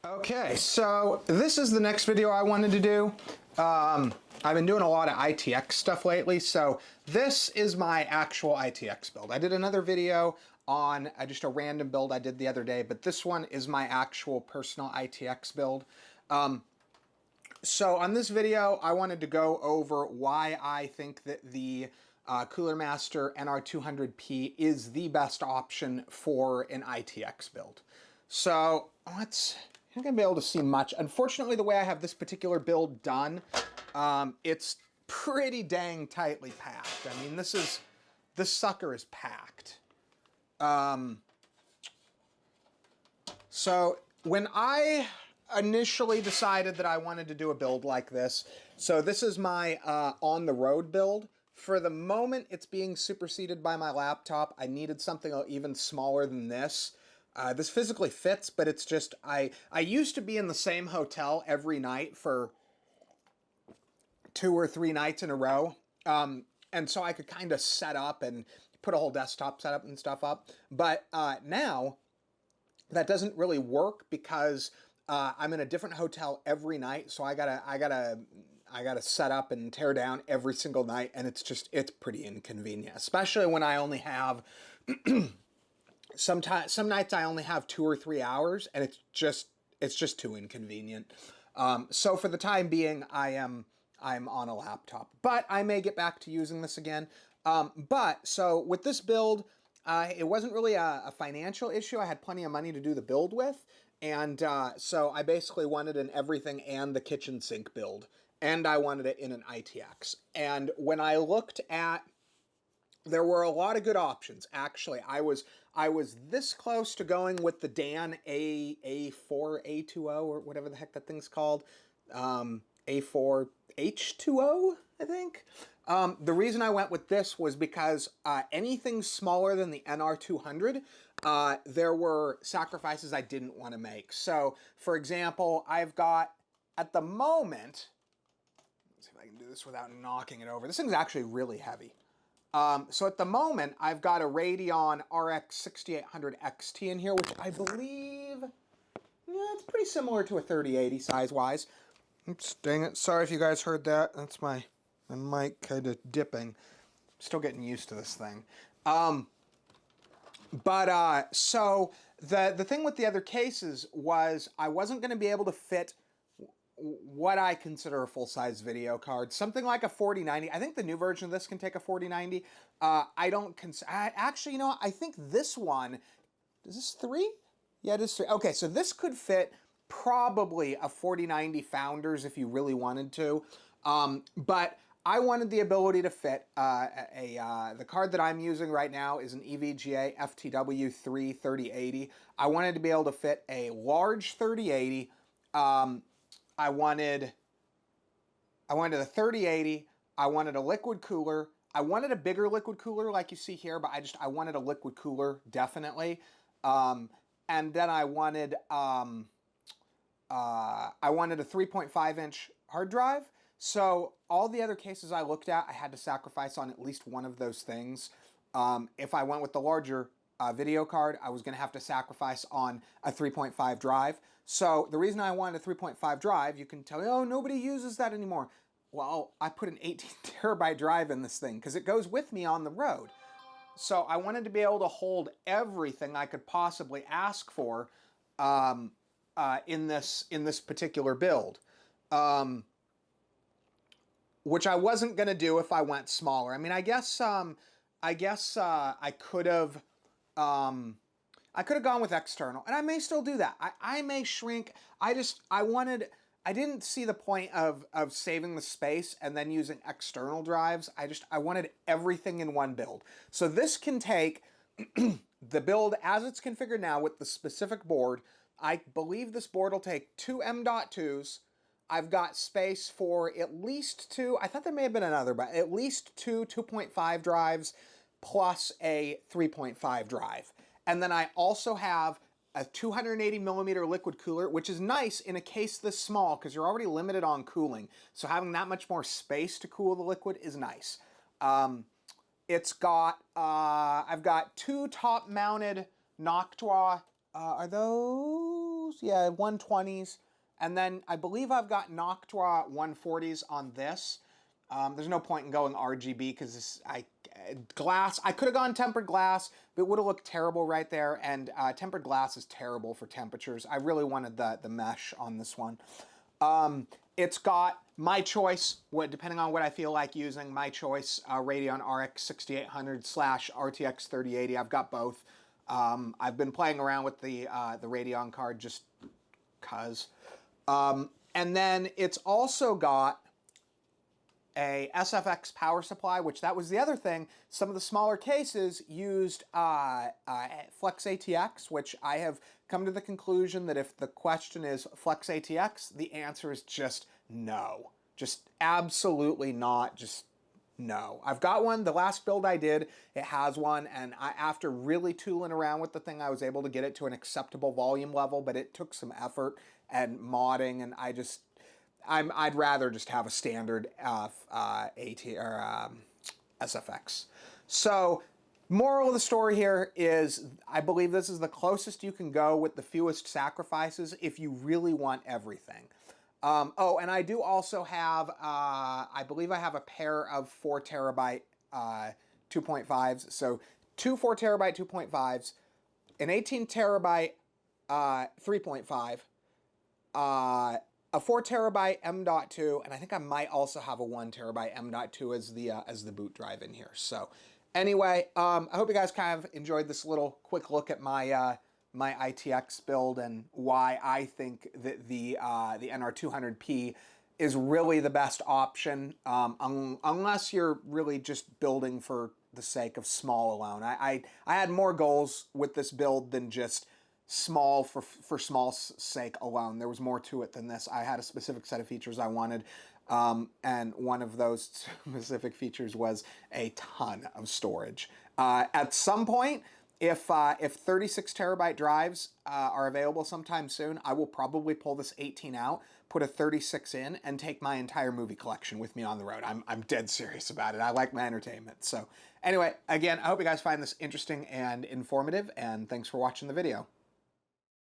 Okay, so this is the next video I wanted to do. I've been doing a lot of ITX stuff lately, so this is my actual ITX build. I did another video on just a random build I did the other day, but this one is my actual personal ITX build. So on this video, I wanted to go over why I think that the Cooler Master NR200P is the best option for an ITX build. So you're not gonna be able to see much. Unfortunately, the way I have this particular build done, it's pretty dang tightly packed. I mean, this sucker is packed. So when I initially decided that I wanted to do a build like this, so this is my on-the-road build. For the moment, it's being superseded by my laptop. I needed something even smaller than this. This physically fits, but it's just, I used to be in the same hotel every night for 2 or 3 nights in a row. And so I could kind of set up and put a whole desktop setup and stuff up. But now that doesn't really work because I'm in a different hotel every night. So I gotta set up and tear down every single night. And it's pretty inconvenient, especially when I only have some nights I only have 2 or 3 hours, and it's just too inconvenient. So for the time being, I'm on a laptop, but I may get back to using this again. So with this build, it wasn't really a financial issue. I had plenty of money to do the build with, and so I basically wanted an everything and the kitchen sink build, and I wanted it in an ITX. And when I looked at, there were a lot of good options. Actually, I was this close to going with the Dan A4 A20 or whatever the heck that thing's called, A4 H2O, I think. The reason I went with this was because anything smaller than the NR200, there were sacrifices I didn't want to make. So, for example, I've got at the moment. Let's see if I can do this without knocking it over. This thing's actually really heavy. So at the moment, I've got a Radeon RX 6800 XT in here, which I believe, it's pretty similar to a 3080 size-wise. Oops, dang it. Sorry if you guys heard that. That's my mic kind of dipping. Still getting used to this thing. So the thing with the other cases was I wasn't going to be able to fit what I consider a full-size video card, something like a 4090. I think the new version of this can take a 4090. Actually, I think this one, is this 3? Yeah, it is 3. Okay, so this could fit probably a 4090 Founders if you really wanted to. But I wanted the ability to fit the card that I'm using right now is an EVGA FTW3 3080. I wanted to be able to fit a large 3080. I wanted a 3080, I wanted a liquid cooler, I wanted a bigger liquid cooler like you see here, but I wanted a liquid cooler, definitely. And then I wanted a 3.5-inch hard drive. So all the other cases I looked at, I had to sacrifice on at least one of those things. If I went with the larger video card, I was going to have to sacrifice on a 3.5 drive. So the reason I wanted a 3.5 drive, you can tell me, oh, nobody uses that anymore. Well, I put an 18 terabyte drive in this thing because it goes with me on the road. So I wanted to be able to hold everything I could possibly ask for in this particular build, which I wasn't going to do if I went smaller. I mean, I guess I could have. I could have gone with external, and I may still do that. I may shrink. I didn't see the point of saving the space and then using external drives. I wanted everything in one build. So this can take the build as it's configured now with the specific board. I believe this board will take 2 M.2s. I've got space for at least 2. I thought there may have been another, but at least 2 2.5 drives plus a 3.5 drive. And then I also have a 280 millimeter liquid cooler, which is nice in a case this small because you're already limited on cooling. So having that much more space to cool the liquid is nice. It's got, I've got 2 top mounted Noctua, are those yeah, 120s. And then I believe I've got Noctua 140s on this. There's no point in going RGB because glass. I could have gone tempered glass, but it would have looked terrible right there. And tempered glass is terrible for temperatures. I really wanted the mesh on this one. It's got my choice, depending on what I feel like using, my choice, Radeon RX 6800 / RTX 3080. I've got both. I've been playing around with the Radeon card just cause. And then it's also got a SFX power supply, which that was the other thing. Some of the smaller cases used Flex ATX, which I have come to the conclusion that if the question is Flex ATX, the answer is just no. Just absolutely not, just no. I've got one. The last build I did, it has one, and after really tooling around with the thing, I was able to get it to an acceptable volume level, but it took some effort and modding, and I'd rather just have a standard SFX. So, moral of the story here is I believe this is the closest you can go with the fewest sacrifices if you really want everything. Oh, and I do also have, I believe I have a pair of 4 terabyte 2.5s. So 2 4 terabyte 2.5s, an 18 terabyte 3.5, a 4 terabyte M.2, and I think I might also have a 1 terabyte M.2 as the boot drive in here. So anyway, I hope you guys kind of enjoyed this little quick look at my my ITX build and why I think that the NR200P is really the best option, unless you're really just building for the sake of small alone. I had more goals with this build than just small for small's sake alone. There was more to it than this. I had a specific set of features I wanted, and one of those specific features was a ton of storage. At some point, if 36 terabyte drives are available sometime soon, I will probably pull this 18 out, put a 36 in, and take my entire movie collection with me on the road. I'm dead serious about it. I like my entertainment. So anyway, again, I hope you guys find this interesting and informative, and thanks for watching the video.